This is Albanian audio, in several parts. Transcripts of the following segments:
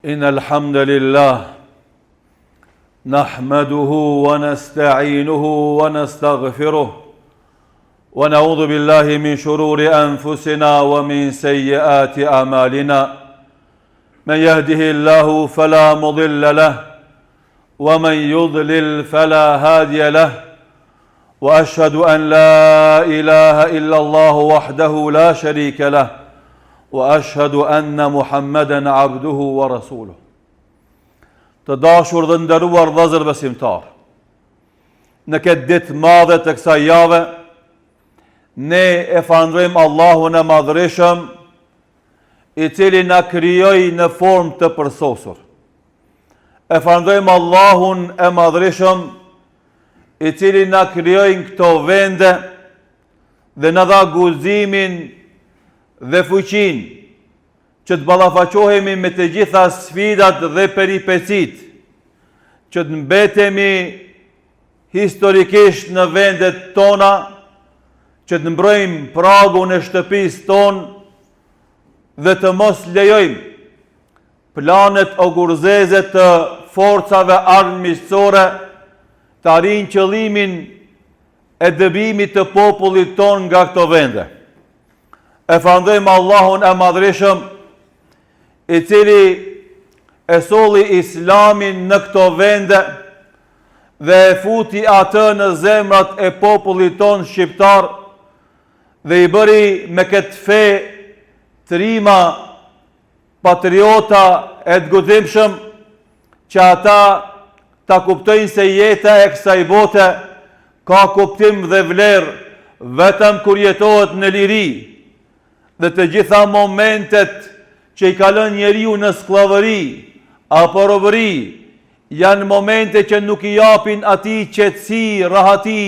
إن الحمد لله نحمده ونستعينه ونستغفره ونعوذ بالله من شرور أنفسنا ومن سيئات أعمالنا من يهده الله فلا مضل له ومن يضلل فلا هادي له وأشهد أن لا إله إلا الله وحده لا شريك له وأشهد أن محمدا عبده ورسوله. Të dashur dhe nderuar vëllezër besimtar, në këtë ditë madhe të kësaj jave, ne e falenderojmë Allahun e Madhërisëm, i cili na krijoi në formë të përsosur. E falenderojmë Allahun e Madhërisëm, i cili na krijoi në këto vende dhe na dha guximin dhe fuqin që të ballafaqohemi me të gjitha sfidat dhe peripecit, që të mbetemi historikisht në vendet tona, që të mbrojmë pragun e shtëpisë tonë dhe të mos lejojmë planet ogurzeze të forcave armiqësore të arrijnë qëllimin e dëbimit të popullit tonë nga këto vende. E falenderojmë Allahun e Madhërisëm, i cili e solli Islamin në këto vende dhe e futi atë në zemrat e popullit tonë shqiptar dhe i bëri me këtë fe trima patriota e të godimshëm që ata ta kuptojnë se jeta e kësaj bote ka kuptim dhe vlerë vetëm kur jetohet në liri, dhe të gjitha momentet që i kalon njeriu në skllavëri apo robëri janë momente që nuk i japin atij qetësi, rahati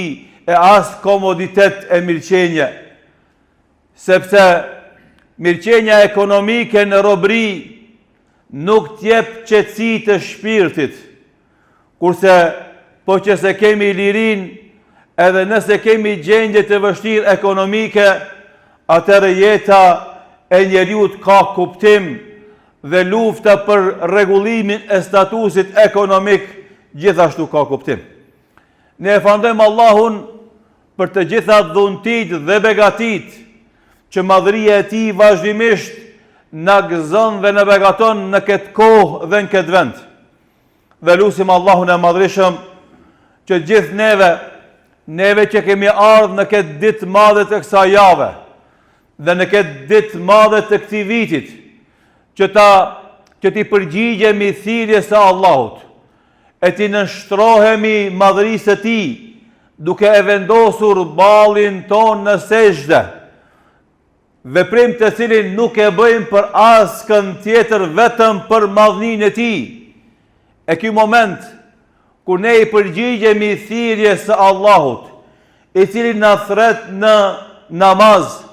e as komoditet e mirëqenie. Sepse mirëqenia ekonomike në robëri nuk t'jep qetësi të shpirtit, kurse po që se kemi lirin, edhe nëse kemi gjendje të vështirë ekonomike, atëherë jeta e njeriut ka kuptim dhe lufta për rregullimin e statusit ekonomik gjithashtu ka kuptim. Ne e falenderojmë Allahun për të gjitha dhuntit dhe begatit që madhëria e tij vazhdimisht na gëzon dhe na begaton në këtë kohë dhe në këtë vend. Dhe lutim Allahun e Madhërisëm që gjithë neve që kemi ardhur në këtë ditë madhe të kësaj jave dhe në këtë ditë madhe të këtij vitit, që ti përgjigjemi thirrjes së Allahut, e ti nënshtrohemi madhërisë së tij, duke e vendosur ballin ton në sejdë, veprim të cilin nuk e bëjmë për askën tjetër, vetëm për madhninë e tij. E ky moment kur ne i përgjigjemi thirrjes së Allahut, i cili na thret në namaz,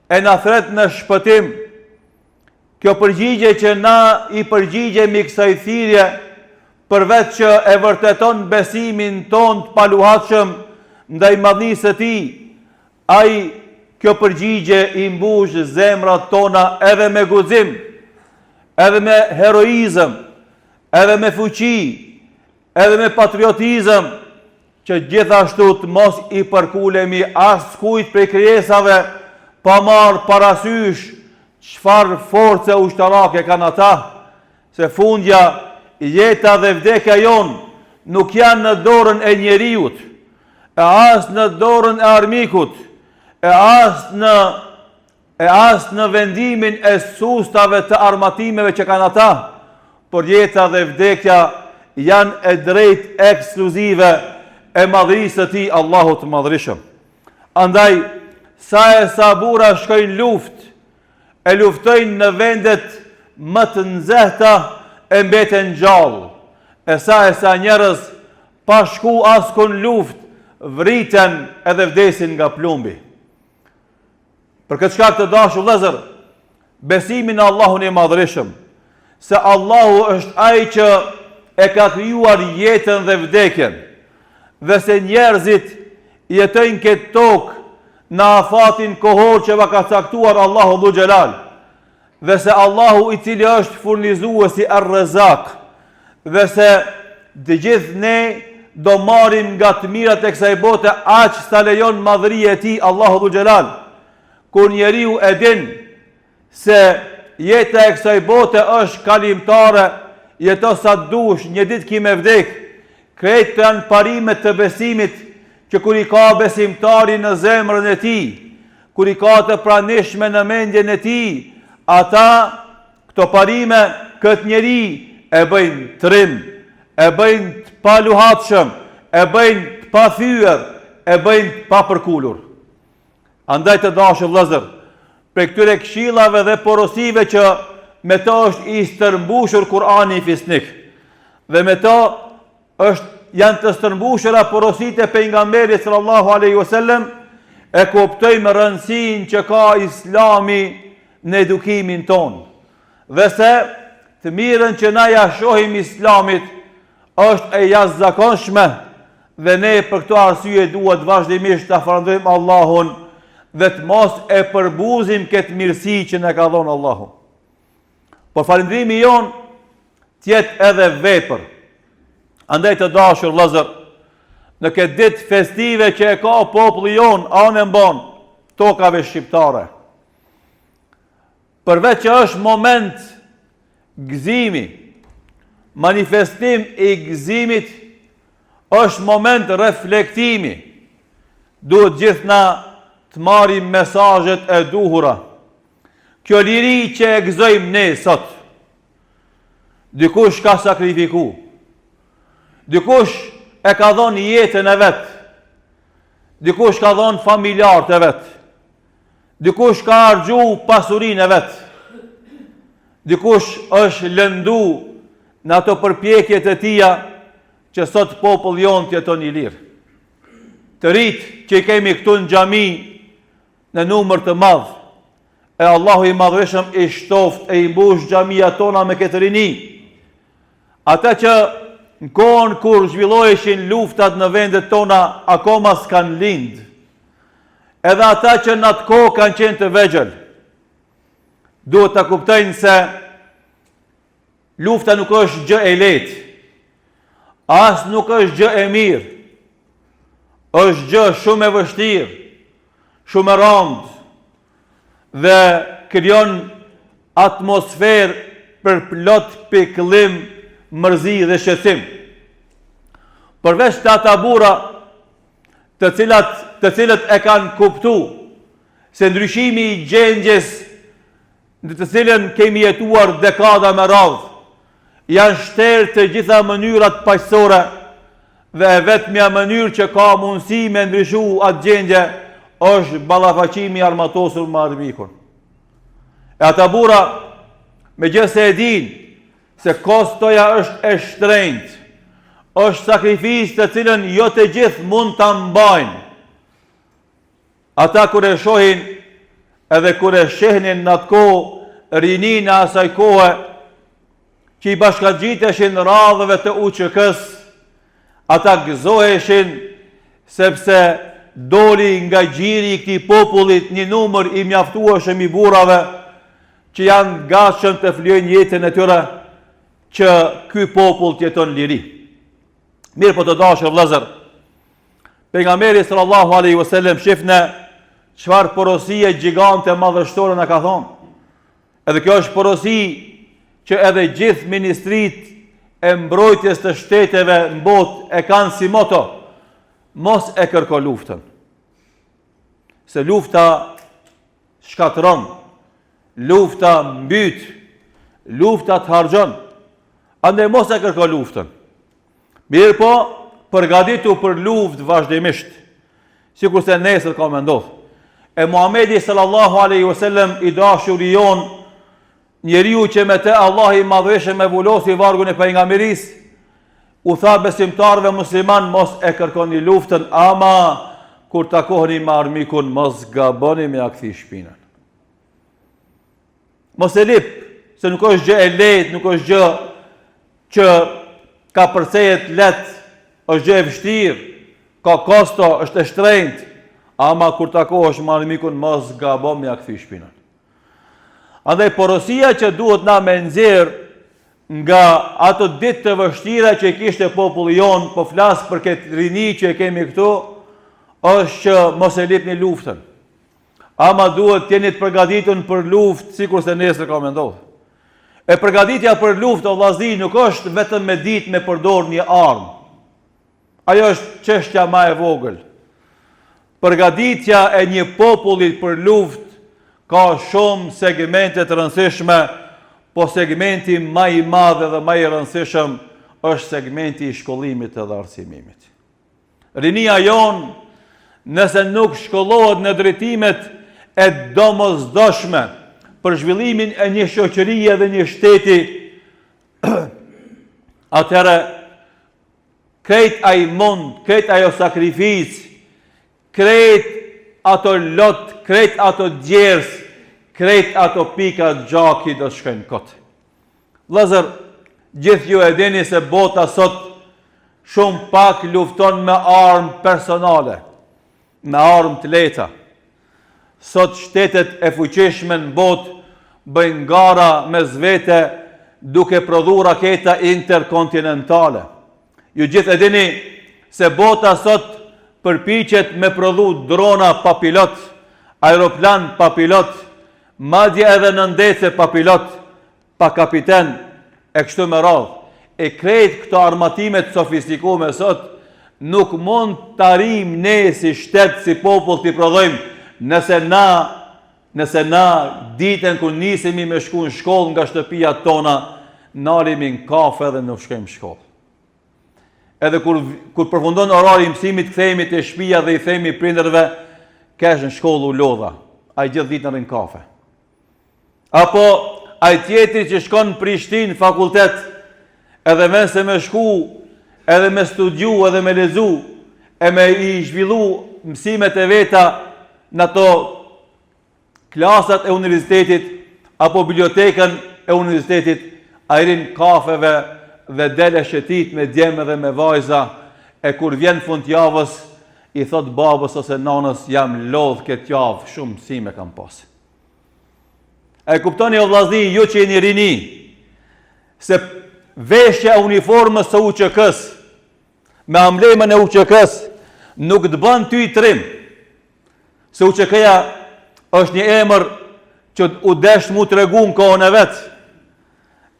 e na thret në shpëtim, kjo përgjigje që na i përgjigjemi kësaj thirrje, përveç që e vërteton besimin ton të paluhatshëm ndaj madhnisë së tij, kjo përgjigje i mbush zemrat tona edhe me guxim, edhe me heroizëm, edhe me fuqi, edhe me patriotizëm, që gjithashtu të mos i përkulemi askujt prej krijesave, pa marrë parasysh çfarë force ushtarake kanë ata, se fundja, jeta dhe vdekja jon nuk janë në dorën e njeriut, e as në dorën e armikut, e as në vendimin e sustave të armatimeve që kanë ata, por jeta dhe vdekja janë e drejtë ekskluzive e madhërisë së tij Allahut të Madhërisëm. Andaj sa burra shkojnë luftë, e luftojnë në vendet më të nxehta e mbeten gjallë, e sa njerëz pa shku askon luftë, vriten edhe vdesin nga plumbi. Për këtë shkak të dashur vëllezër, besimin në Allahun e Madhërisëm, se Allahu është ai që e ka krijuar jetën dhe vdekjen, dhe se njerëzit jetojnë këtë tokë në afatin kohor që va ka caktuar Allahu Dhu Xhelal, dhe se Allahu i cili është furnizuesi ar-Razak, dhe se të gjithë ne do marrim nga të mirat e kësaj bote aq sa lejon madhëria e tij Allahu Dhul Xhelal. Kur njeriu e din se jeta e kësaj bote është kalimtare, jeto sa dush, një ditë ki me vdek, krejt të janë parimet të besimit që kur i ka besimtari në zemrën e tij, kur i ka të pranishme në mendjen e tij, ata këto parime këtë njeri e bëjnë trim, e bëjnë të paluhatshëm, e bëjnë të pathyer, e bëjnë të papërkulur. Andaj të dashur vëllezër, për këtyre këshillave dhe porosive që me to është i stërmbushur Kurani i fisnik, dhe me to janë të stërmbushura porositë e pejgamberit sallallahu alaihi wasallam, e kuptojmë rëndësinë që ka Islami në edukimin ton. Dhe se të mirën që na ja shohim Islamit është e jashtëzakonshme, dhe ne për këto arsye duhet vazhdimisht të falënderojmë Allahun dhe të mos e përbuzim këtë mirësi që na ka dhënë Allahu. Por falëndrimi jon të jetë edhe vepër. Andaj të dashur vëllezër, në këtë ditë festive që e ka populli jon anë mban tokave shqiptare, përveç që është moment gëzimi, manifestim i gëzimit, është moment reflektimi. Duhet gjithna të marrim mesazhet e duhura. Kjo liri që e gëzojmë ne sot, dikush ka sakrifiku, dikush e ka dhënë jetën e vet, dikush ka dhënë familjarët e vet, dikush ka harxhu pasurinë e vet, dikush është lëndu në ato përpjekjet e tia që sot populli jon të jeton i lirë. Të rit që i kemi këtu në xhami në numër të madh, e Allahu i madhëshëm i shtoft e i mbush xhamia tona me këtë rini. Ata që në kohën kur zhvilloheshin luftat në vendet tona akoma s'kan lind, edhe ata që në atë kohë kanë qenë të vegjël, duhet të kuptojnë se lufta nuk është gjë e lehtë, as nuk është gjë e mirë, është gjë shumë e vështirë, shumë e rëndë, dhe krijon atmosferë për plot pikëllim, mërzi dhe shqetësim. Përveç të ata burra të cilët e kanë kuptu se ndryshimi i gjendjes në të cilën kemi jetuar dekada me radhë janë shterë të gjitha mënyrat paqësore, dhe e vetmja mënyrë që ka mundësi me ndryshu atë gjendje është ballafaqimi armatosur me armikun. E ata burra, megjithëse e dinë se kostoja është e shtrenjtë, është sakrifisë të cilën jo të gjithë mund ta mbajnë. Ata kur e shohin edhe kur e shehnin në atë kohë rinin e asaj kohe që i bashkagjiteshin radhëve të UÇK-s, ata gëzoheshin sepse doli nga gjiri i këtij popullit një numër i mjaftueshëm i burrave që janë gatshëm të flyejnë jetën e tyre që ky popull të jeton liri. Mirë po të dashur vëllezër, pejgamberi sallallahu alaihi wasallam shifne çfarë porosie gjigante madhështore na ka thonë. Edhe kjo është porosi që edhe gjithë ministritë e mbrojtjes të shteteve në botë e kanë si moto: mos e kërko luftën. Se lufta shkatëron, lufta mbyt, lufta të harxhon. Andaj mos e kërko luftën. Mirë po, përgatitu për luftë vazhdimisht, sikur se nesër ka me ndodhë. E Muhamedi sallallahu alaihi wasallam i dashuri jon, njeriu që me të Allah i madhëshëm e vulosi vargun e pejgamberisë, u tha besimtarëve musliman: mos e kërkoni luftën, ama kur takoheni me armikun mos gaboni me akthi shpinën. Mos e lip, se nuk është gjë e lehtë, nuk është gjë që ka përcejet letë, është gjë e vështirë, ka kosto, është e shtrenjtë, ama kur takohesh me armikun mos gabo me akthi shpinën. Andaj porosia që duhet na me nxjerr nga ato ditë të vështira që kishte populli jon, po flas për këtë rini që e kemi këtu, është që mos e lipni luftën. Ama duhet t'jeni të përgatitur për luftë sikur se nesër ka me ndodhur. E përgatitja për luftë, o vllazni, nuk është vetëm me ditë me përdor një armë. Ajo është çështja më e vogël. Përgatitja e një populli për luftë ka shumë segmente të rëndësishme, po segmenti më i madh dhe më i rëndësishëm është segmenti i shkollimit dhe arsimimit. Rinia jon, nëse nuk shkollohet në drejtimet e domosdoshme për zhvillimin e një shoqërie dhe një shteti, atëherë krejt ai mund, krejt ajo sakrificë, krejt ato lot, krejt ato djers, krejt ato pika gjaki do shkojnë kot. Vëllezër, gjithë ju e dini se bota sot shumë pak lufton me armë personale, me armë të lehta. Sot shtetet e fuqishme në botë bëjnë gara me zvete duke prodhuar raketa interkontinentale. Ju gjithë e dini se bota sot përpiqet me prodhu drona pa pilot, aeroplan pa pilot, madje edhe në ndece pa pilot, pa kapiten, e kështu me radhë. E krejt këto armatimet sofistikume sot, nuk mund të arrim ne si shtet, si popull t'i prodhojmë, nëse na ditën kur nisemi me shku në shkollë nga shtëpia tona, nalimi në kafe dhe nuk shkojmë shkollë. Edhe kur përfundon orari i mësimit, kthehemi te shtëpia dhe i themi prindërve, kesh në shkollë u lodha, ai gjithë ditën rrin kafe. Apo ai tjetri që shkon në Prishtinë fakultet, edhe vën se me shku, edhe me studiu, edhe me lezu, e me i zhvillu mësimet e veta në ato klasat e universitetit, apo bibliotekën e universitetit, ai rin kafeve dhe dele shëtit me djemë dhe me vajza, e kur vjen fund javës, i thot babës ose nanës, jam lodh këtë javë, shumë mësime kam pas. E kuptoni o vllazni, ju që jeni rini, se veshja uniformës së UÇK-s, me amblemën e UÇK-s, nuk të bën ty i trim. Se UÇK-ja është një emër që u desh mu tregu në kohën e vetë.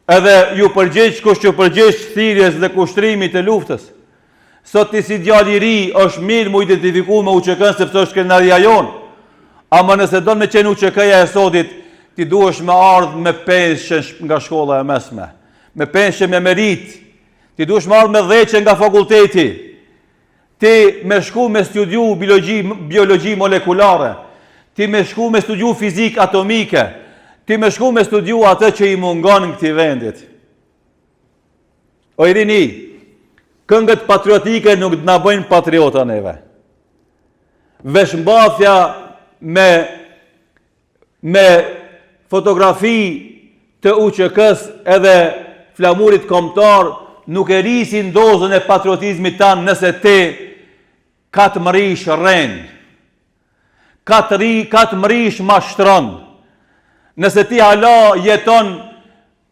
Edhe ju përgjegjë kush që përgjegjë thirrjes dhe kushtrimit të luftës. Sot ti si djalë i ri është mirë mu identifiku me UÇK-n sepse është krenaria jonë. Ama nëse do me qenë UÇK-ja e sotit, ti duhesh me ardhë me penshë nga shkolla e mesme, me penshë me merit, ti duhesh me ardhë me dheqe nga fakulteti, ti me shku me studiu biologji molekulare, ti me shku me studiu fizik atomike, ti me shku me studiu atë që i mungon në këtij vendit. O i rini, këngët patriotike nuk të na bëjnë patriota neve. Veshmbathja me fotografi të UÇK-s edhe flamurit kombëtar nuk e rrisin dozën e patriotizmit tanë nëse te katë mërish rren, katë mërish mashtron, nëse ti hala jeton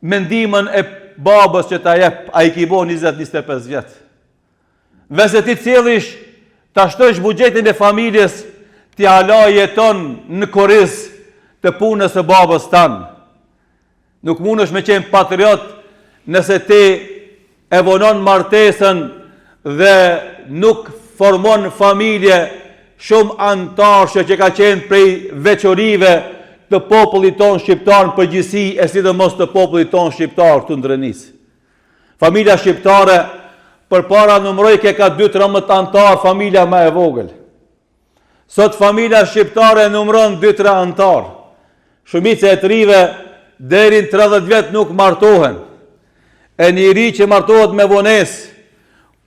mendimin e babës që ta jep, a i kibo 20-25 vjetë. Vese ti cillish ta shtosh buxhetin e familjes, ti hala jeton në korris të punës së babës tanë. Nuk mundesh me qenë patriot nëse ti e vonon martesën dhe nuk formon familje shumë antarëshe që ka qenë prej veçorive të popullit tonë shqiptar në përgjithësi e sidomos të popullit tonë shqiptar të Ndrenis. Familja shqiptare përpara numërojke ka 2-13 antar, familja më e vogël. Sot familja shqiptare numëron 2-3 antar. Shumica e të rive deri në 30 vjet nuk martohen. E një ri që martohet me vonesë,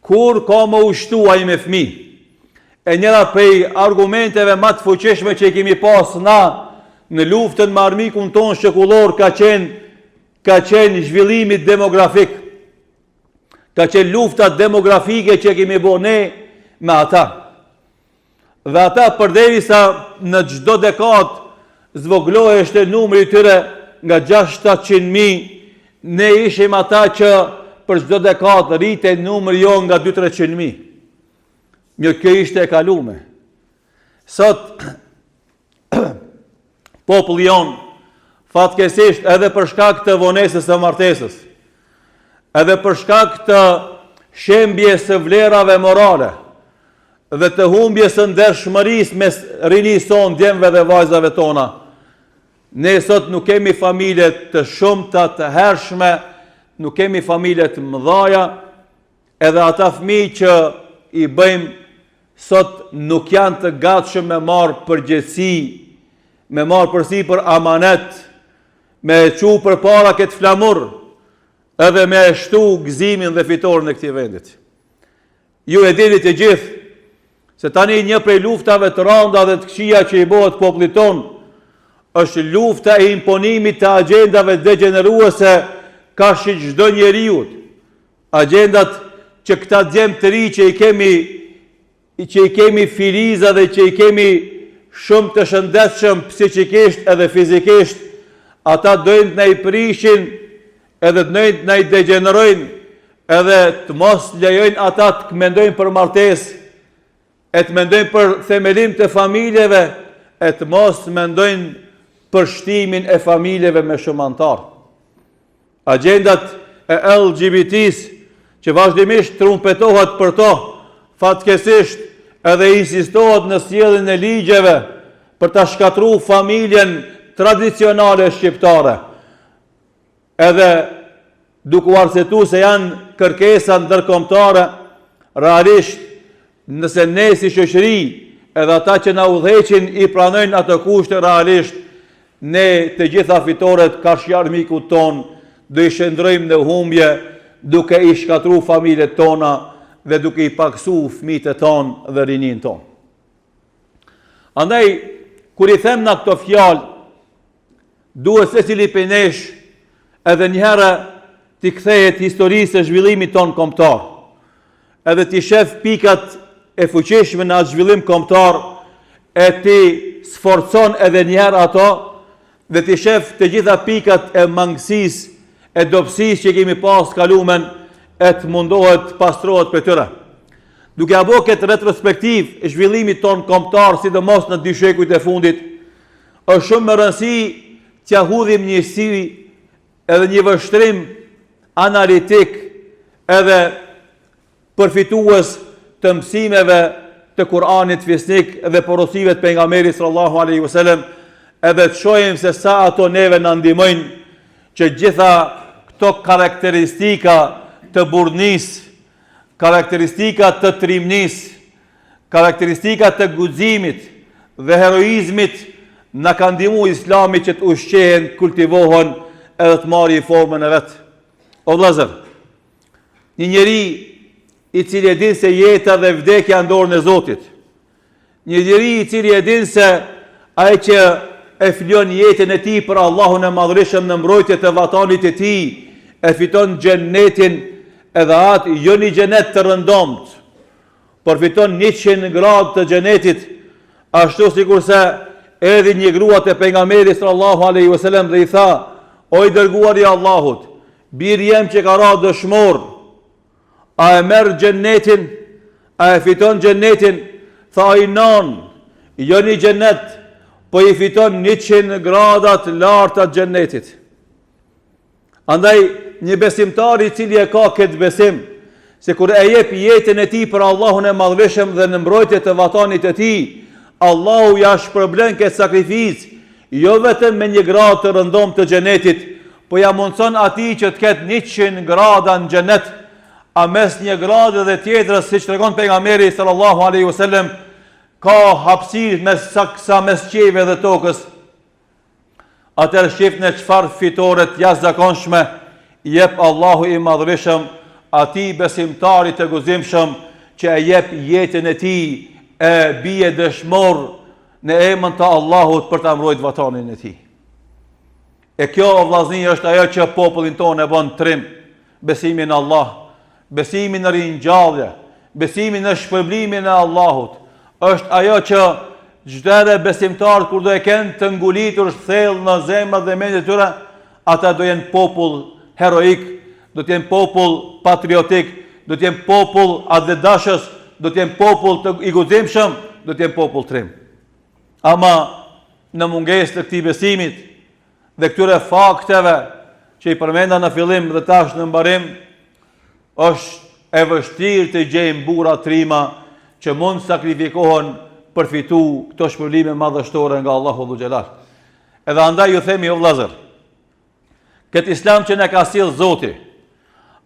kur ka më ushtu ai me fëmijë. E njëra prej argumenteve më të fuqishme që kemi pas na në luftën me armikun ton shekullor ka qenë zhvillimi demografik. Ka qenë lufta demografike që kemi bërë ne me ata. Dhe ata përderisa në çdo dekadë zvogloheshte numri i tyre, nga 600.000, ne ishim ata që për çdo dekatë rritej numri jo nga 200-300.000. Një kjo ishte e kalume. Sot populli jon fatkesisht edhe për shkak të vonesës së martesës, edhe për shkak të shembjes së vlerave morale dhe të humbjes së ndershmërisë mes rinisë tonë, djemve dhe vajzave tona, ne sot nuk kemi familje të shumta të hershme, nuk kemi familje të mëdhaja, edhe ata fëmijë që i bëjmë sot nuk janë të gatshëm me marrë përgjegjësi, me marrë përsipër amanet, me çu përpara këtë flamur, edhe me shtu gëzimin dhe fitoren e këtij vendit. Ju e dini të gjithë se tani një prej luftave të rënda dhe të këqija që i bëhet popullit ton është lufta e imponimit të agjendave degeneruese ka shi çdo njeriu. Agjendat që këta djemë të ri që i kemi filiza dhe që i kemi shumë të shëndetshëm psikikisht edhe fizikisht, ata dojnë të na i prishin edhe të dojnë të na i degenerojnë edhe të mos lejojnë ata të mendojnë për martesë, e të mendojnë për themelim të familjeve, e të mos mendojnë për shtimin e familjeve me shumë antar. Agjendat e LGBT-s që vazhdimisht trumpetohet për to, fatkesisht edhe insistohet në sjelljen e ligjeve për ta shkatruar familjen tradicionale shqiptare. Edhe duke u arsetuar se janë kërkesa ndërkombëtare, realisht nëse ne si shoqëri edhe ata që na udhëheqin i pranojnë ato kushte, realisht ne të gjitha fitoret kashjarmikut ton do i shndrojmë në humbje duke i shkatruar familjet tona dhe duke i paksuar fëmijët tonë dhe rinin tonë. Andaj, kur i them na këto fjalë, duhet secili prej nesh edhe një herë t'i kthehet historisë së zhvillimit ton kombëtar, edhe t'i shef pikat e fuqishme në atë zhvillim kombëtar, e t'i sforcon edhe një herë ato, dhe t'i shef të gjitha pikat e mangësisë, e dobësisë që kemi pas kalumen, e të mundohet pastrohet për tyre. Duke a bo këtë retrospektiv e zhvillimit ton kombëtar, sidomos në 2 shekujt e fundit, është shumë më rëndësi t'ja hudhim një si edhe një vështrim analitik edhe përfitues të mësimeve të Kur'anit fisnik dhe porosive të pejgamberit sallallahu alaihi wasallam, edhe të shohim se sa ato neve na ndihmojnë që gjitha këto karakteristika të burrnisë, karakteristika të trimnisë, karakteristika të guximit dhe heroizmit na ka ndihmuar Islami që të ushqehen, kultivohen edhe të marrin formën e vet. O vëllazër, një njeri i cili e din se jeta dhe vdekja në dorën e Zotit, një njeri i cili e din se ai që e flon jetën e tij për Allahun e Madhërisëm në mbrojtje të vatanit të tij, e fiton xhenetin, edhe atë jo një xhenet të rëndomt, por fiton 100 gradë të xhenetit, ashtu sikurse edhe një grua të pejgamberit sallallahu alaihi wasallam dhe i tha: "O i dërguari i Allahut, biri jem që ka ra dëshmor, a e merr xhenetin, a e fiton xhenetin?" Tha ai: "Non, jo një xhenet, po i fiton 100 gradat larta të xhenetit." Andaj, një besimtar i cili e ka këtë besim, se kur e jep jetën e tij për Allahun e Madhërisëm dhe në mbrojtje të vatanit të tij, Allahu ja shpërblen këtë sakrificë, jo vetëm me 1 gradë të rëndom të xhenetit, po ja mundson atij që të ketë 100 grada në xhenet, a mes 1 gradë dhe tjetrës, siç tregon pejgamberi sallallahu alaihi wasallam, ka hapësirë mes qiellit dhe tokës. Atëherë shifni çfarë fitore të jashtëzakonshme jep Allahu i Madhërisëm atij besimtarit të guzimshëm që e jep jetën e tij, e bie dëshmor në emrin të Allahut për ta mbrojtur vatanin e tij. E kjo, o vllazni, është ajo që popullin tonë e bën trim: besimin në Allah, besimin në ringjallje, besimin në shpërblimin e Allahut. Është ajo që çdo besimtar kur do e kenë të ngulitur thellë në zemrat dhe mendjet e tyre, ata do jenë popull heroik, do të jenë popull patriotik, do të jenë popull advedashës, do të jenë popull të i guzimshëm, do të jenë popull trim. Ama në mungesë të këtij besimit dhe këtyre fakteve që i përmenda në fillim dhe tash në mbarim, është e vështirë të gjejmë burra trima që mund sakrifikohen për fitu këto shpërblime madhështore nga Allahu Dhu Xhelal. Edhe andaj ju themi o vëllezër, këtë islam që ne ka sjell Zoti,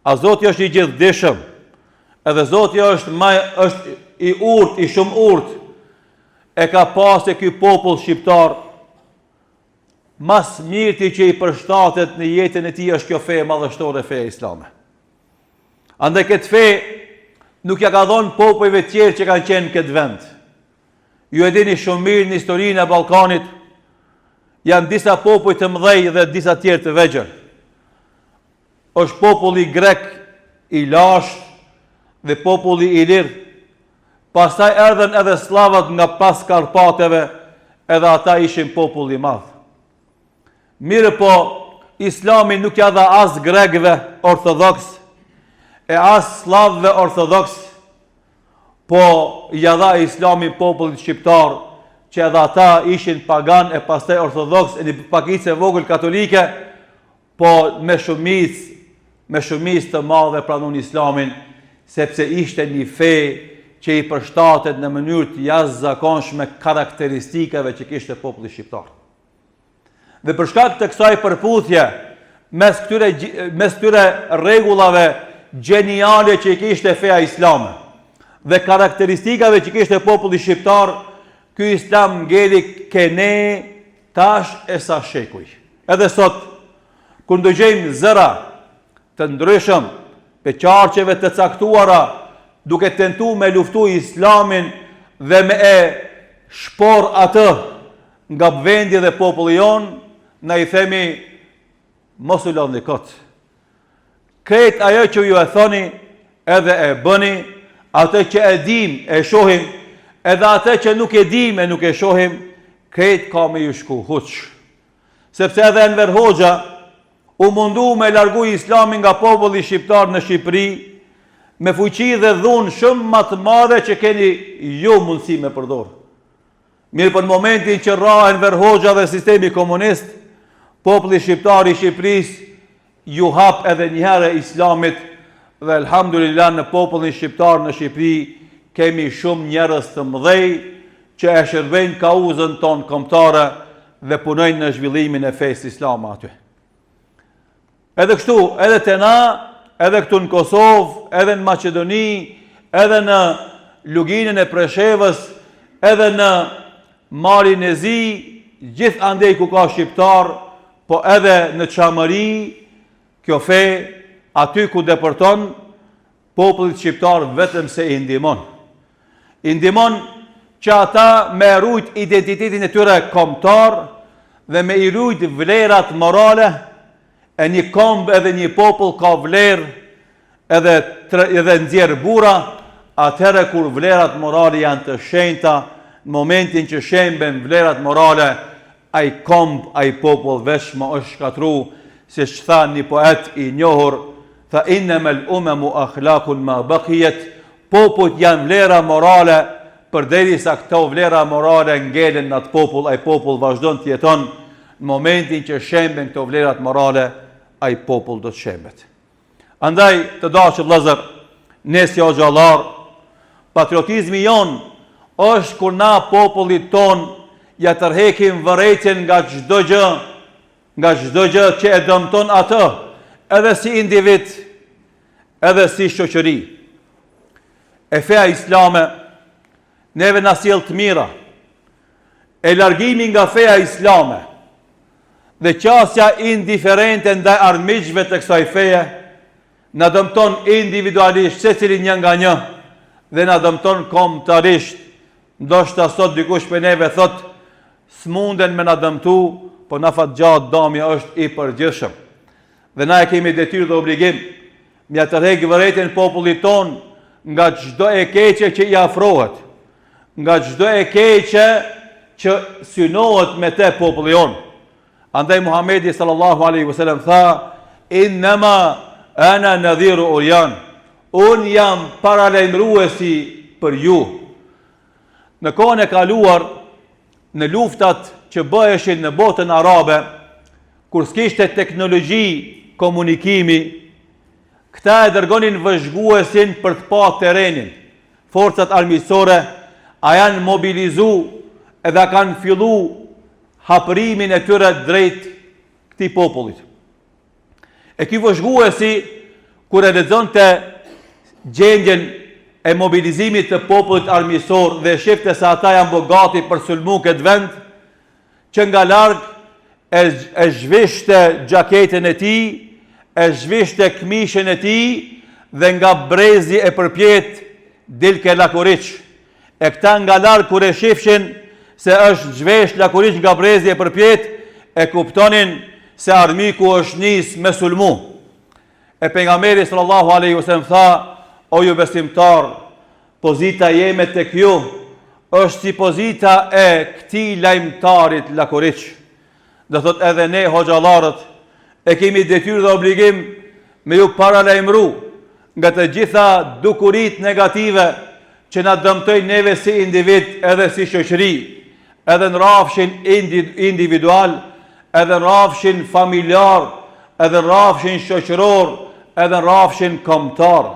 a Zoti është i gjithdijshëm, edhe Zoti është i urtë, i shumë urtë, e ka pasë ky popull shqiptar mas mirëti që i përshtatet në jetën e tij është kjo fe madhështore, feja islame. Andaj këtë fe nuk ja ka dhënë popujve tjerë që kanë qenë këtë vend. Ju e dini shumë mirë në historinë e Ballkanit, janë disa popull të mëdhej dhe disa tjerë të vegjël. Është populli grek i lashtë dhe populli i lirë. Pastaj erdhen edhe sllavat nga pas Karpateve, edhe ata ishin popull i madh. Mirë po, Islami nuk ja dha as grekëve ortodoks, e as slavëve ortodoks, po ja dha Islami popullit shqiptar, që edhe ata ishin pagan e pastaj ortodoks, e një pakicë e vogël katolike, po me shumicë të madhe pranun Islamin, sepse ishte një fe që i përshtatet në mënyrë të jashtëzakonshme karakteristikave që kishte populli shqiptar. Dhe për shkak të kësaj përputhje mes këtyre rregullave gjeniale që i kishte feja islame dhe karakteristikave që kishte populli shqiptar, ky islam ngeli kene tash e sa shekuj. Edhe sot, kur ndëgjojmë zëra të ndryshëm pe qarqeve të caktuara, duke tentu me luftu islamin dhe me e shpor atë nga vendi dhe populli jon, na i themi mos u lodhni kot. Krejt ajo që ju e thoni edhe e bëni, atë që e dim e shohim, edhe atë që nuk e dim e nuk e shohim, krejt ka me ju shku huq. Sepse edhe Enver Hoxha u mundu me largu islamin nga populli shqiptar në Shqipëri, me fuqi dhe dhunë shumë më të madhe që keni ju mundësi me përdor. Mirë për momentin që ra Enver Hoxha dhe sistemi komunist, populli shqiptar i Shqipërisë ju hap edhe njëherë islamit, dhe elhamdulillah në popullin shqiptar në Shqipëri kemi shumë njerëz të mëdhej që e shërbejnë kauzën tonë kombëtare dhe punojnë në zhvillimin e fesë islame aty. Edhe kështu, edhe te na, edhe këtu në Kosovë, edhe në Maqedoni, edhe në luginën e Preshevës, edhe në Malin e Zi, gjithë andej ku ka shqiptar, po edhe në Çamëri, kjo fe, aty ku depërton, popullit shqiptar vetëm se i ndihmon. I ndihmon që ata me rujt identitetin e tyre kombëtar dhe me i rujt vlerat morale, e një kombë edhe një popull ka vlerë edhe nxjerr burra, atëherë kur vlerat morale janë të shenjta, në momentin që shemben vlerat morale, ai kombë, ai popull veç më është shkatru, si që tha një poet i njohur, tha innamal umamu akhlaqun ma baqiyat, popullt janë vlera morale, përderisa këto vlera morale ngelen në atë popull, ai popull vazhdon të jeton, në momentin që shemben këto vlerat morale, ai popull do të shembet. Andaj të dashur vëllezër, ne si xhallar, patriotizmi jon është kur na popullit ton ja tërhekim vërejtjen nga çdo gjë që e dëmton atë, edhe si individ, edhe si shoqëri. E feja islame neve na sjell të mira. E largimi nga feja islame dhe qasja indiferente ndaj armiqve të kësaj feje na dëmton individualisht secilin një nga një dhe na dëmton kombëtarisht. Ndoshta sot dikush për neve thot s'munden me na dëmtu, po na fat gjatë damja është i përgjithshëm. Dhe na e kemi detyrë dhe obligim me të tërheq vërejtjen popullit ton nga çdo e keqe që i afrohet, nga çdo e keqe që synohet me te populli jon. Andaj Muhamedi sallallahu alaihi wasallam tha: "Innama ana nadhiru uryan." Un jam paralajmëruesi për ju. Në kohën e kaluar, në luftat që bëheshin në botën arabe, kur s'kishte teknologji komunikimi, këta e dërgonin vëzhguesin për të pa terrenin. Forcat armiqësore a janë mobilizu edhe kanë fillu hapërimin e tyre drejt këtij popullit. E ky vëzhguesi, kur e lexonte gjendjen e mobilizimit të popullit armiqësor dhe shifte se ata janë bogati për sulmu këtë vend, që nga larg e zhvishte gjaketën e tij, e zhvishte këmishën e tij dhe nga brezi e përpjet dilke lakuriç. E këta nga larg kur e shifshin se është zhvesh lakuriç nga brezi e përpjet, e kuptonin se armiku është nis me sulmu. E pejgamberi sallallahu alaihi wasallam tha: "O ju besimtar, pozita jeme tek ju është si pozita e këtij lajmtarit lakuriç." Do thot edhe ne hoxhallarët e kemi detyrë dhe obligim me ju paralajmëru nga të gjitha dukurit negative që na dëmtojnë neve si individ edhe si shoqëri, edhe në rafshin individual, edhe në rafshin familjar, edhe në rafshin shoqëror, edhe në rafshin kombëtar.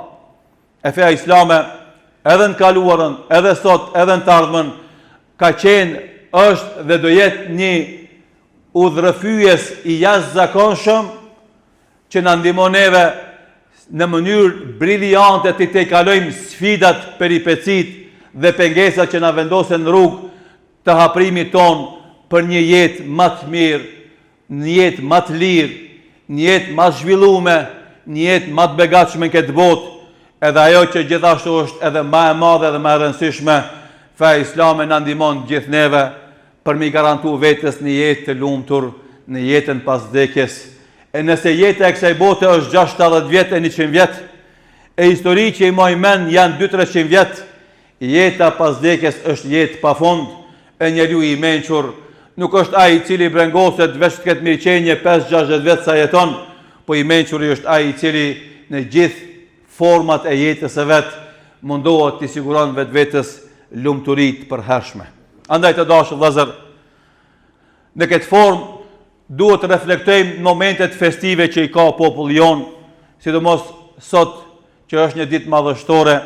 E feja islame, edhe në kaluarën, edhe sot, edhe në të ardhmen, ka qenë, është dhe do jetë një udhërëfyjes i jashtëzakonshëm që na ndihmon neve në mënyrë briljante të tejkalojmë sfidat, peripecit dhe pengesat që na vendosen në rrugë të haprimit ton për një jetë më të mirë, një jetë më të lirë, një jetë më të zhvilluar, një jetë më të begatshme në këtë botë, edhe ajo që gjithashtu është edhe më e madhe dhe më e rëndësishme, feja islame na ndihmon gjithë neve për mi garantu vetes një jetë të lumtur, në jetën pas vdekjes. E nëse jeta e kësaj bote është 60 vjet e 100 vjet, e histori që i mojmen janë 200-300 vjet, jeta pas vdekjes është jetë pafund. E njeriu i mençur nuk është ai i cili brengoset veç të ketë mirëqenie 5-60 vjet sa jeton, po i mençuri është ai i cili në gjithë format e jetës së vet mundohet të siguron vetvetes lumturitë të përhershme. Andaj të dashur vëllezër, në këtë formë duhet të reflektojmë momentet festive që i ka populli jon, sidomos sot që është një ditë madhështore,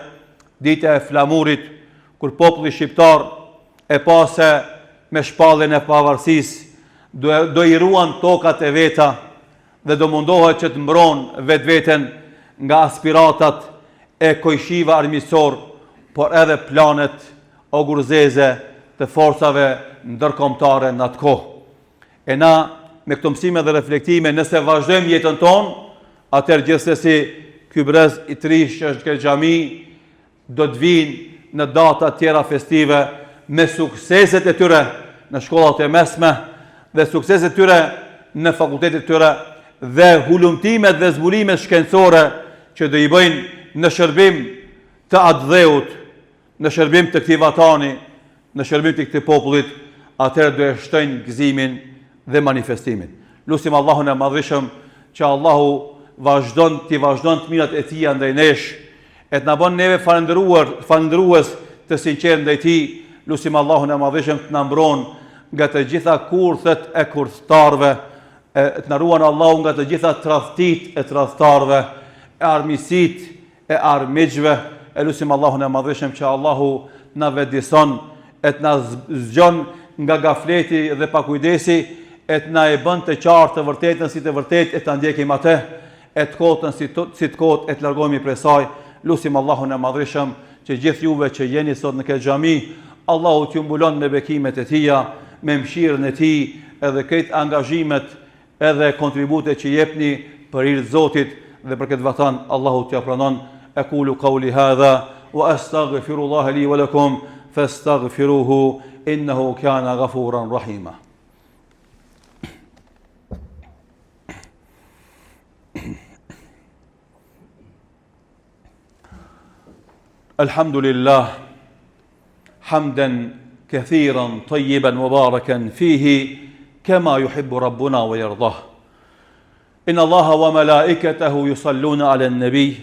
dita e flamurit, kur populli shqiptar e pa se me shpalljen e pavarësisë do i ruan tokat e veta dhe do mundohet që të mbron vetveten nga aspiratat e kojshiva armiqësor, por edhe planet ogurzeze të forcave ndërkombëtare në atë kohë. E na me këto mësime dhe reflektime, nëse vazhdojmë jetën tonë, atëherë gjithsesi ky brez i trish që është këtë xhami do të vinë në data tjera festive me sukseset e tyre në shkollat e mesme dhe sukseset e tyre në fakultetet e tyre dhe hulumtimet dhe zburimet shkencore që do i bëjnë në shërbim të atë dheut, në shërbim të këtij vatani, në shërbim të këtij popullit, atëherë do e shtojnë gëzimin dhe manifestimin. Lutim Allahun e Madhëshëm që Allahu vazhdon të mirat e tij ndaj nesh, e të na bën neve falëndërues të sinqert ndaj tij. Lutim Allahun e Madhëshëm të na mbron nga të gjitha kurthet e kurthtarëve, të na ruan Allahu nga të gjitha tradhtit e tradhtarëve, e armiqësit e armiqve. E lutim Allahun e Madhëshëm që Allahu na vëdëson, e të na zgjon nga gafleti dhe pakujdesi, e të na e bën të qartë të vërtetën si të vërtetë, e të ndjekim atë, e të kotën si të kotë, e të largohemi prej saj. Lutim Allahun e Madhëshëm që gjithë juve që jeni sot në këtë xhami, Allahu t'ju mbulon me bekimet e tija, me mëshirën e tij, edhe këtë angazhimet edhe kontributet që jepni për hir të Zotit dhe për këtë vatan, Allahu t'ja pranon. Aqulu qawli hadha wa astaghfirullaha li wa lakum fastaghfiruhu innahu kana ghafuran rahima. Alhamdulillah hamdan kathiran tayyiban mubarakan fihi كما يحب ربنا ويرضاه إن الله وملائكته يصلون على النبي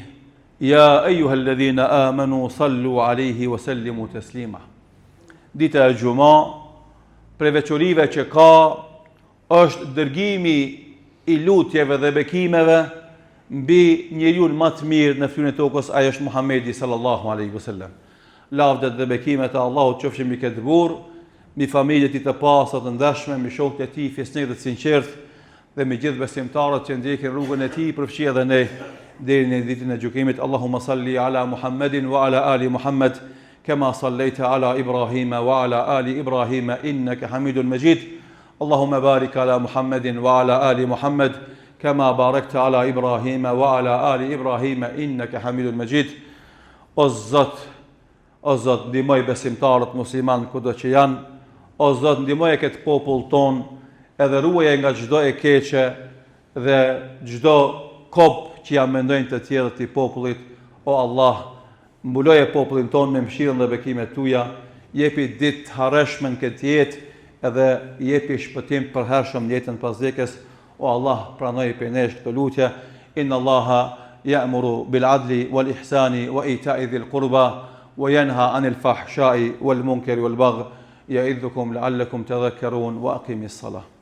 يا أيها الذين آمنوا صلوا عليه وسلموا تسليما. Dita e Gjuma, prej veçorive që ka, është dërgimi I lutjeve dhe bekimeve mbi njeriun më të mirë në fytyrën e tokës, ai është Muhamedi sallallahu alaihi wasallam. Lavdet dhe bekimet e Allahut qofshin mbi këtë burr, mbi familjet e tij të pastër të ndershme, mbi shokët e tij fesnik dhe të sinqert dhe me gjithë besimtarët që ndjekin rrugën e tij, përfshi edhe ne deri në ditën e gjykimit. Allahumma salli ala Muhammedin wa ala ali Muhammed kama sallaita ala Ibrahima wa ala ali Ibrahima innaka Hamidul Majid. Allahumma barik ala Muhammedin wa ala ali Muhammed kama barakta ala Ibrahima wa ala ali Ibrahima innaka Hamidul Majid. O Zot, ndihmoj besimtarët musliman kudo që janë. O Zot, ndihmoj këtë popull ton, edhe ruaje nga çdo e keqe dhe çdo kop që ja mendojnë të tjerët të popullit. O Allah, mbuloje popullin ton me mëshirën dhe bekimet tuja, jepi ditë të harreshme në këtë jetë, edhe jepi shpëtim për hershëm në jetën pas vdekjes. O Allah, pranoj për nesh këtë lutje. Inna Allaha ya'muru bil adli wal ihsani wa ita'i dhil qurba wa yanha 'anil fahsha'i wal munkari wal baghi ya'idhukum la'allakum tadhakkarun wa aqimis salah.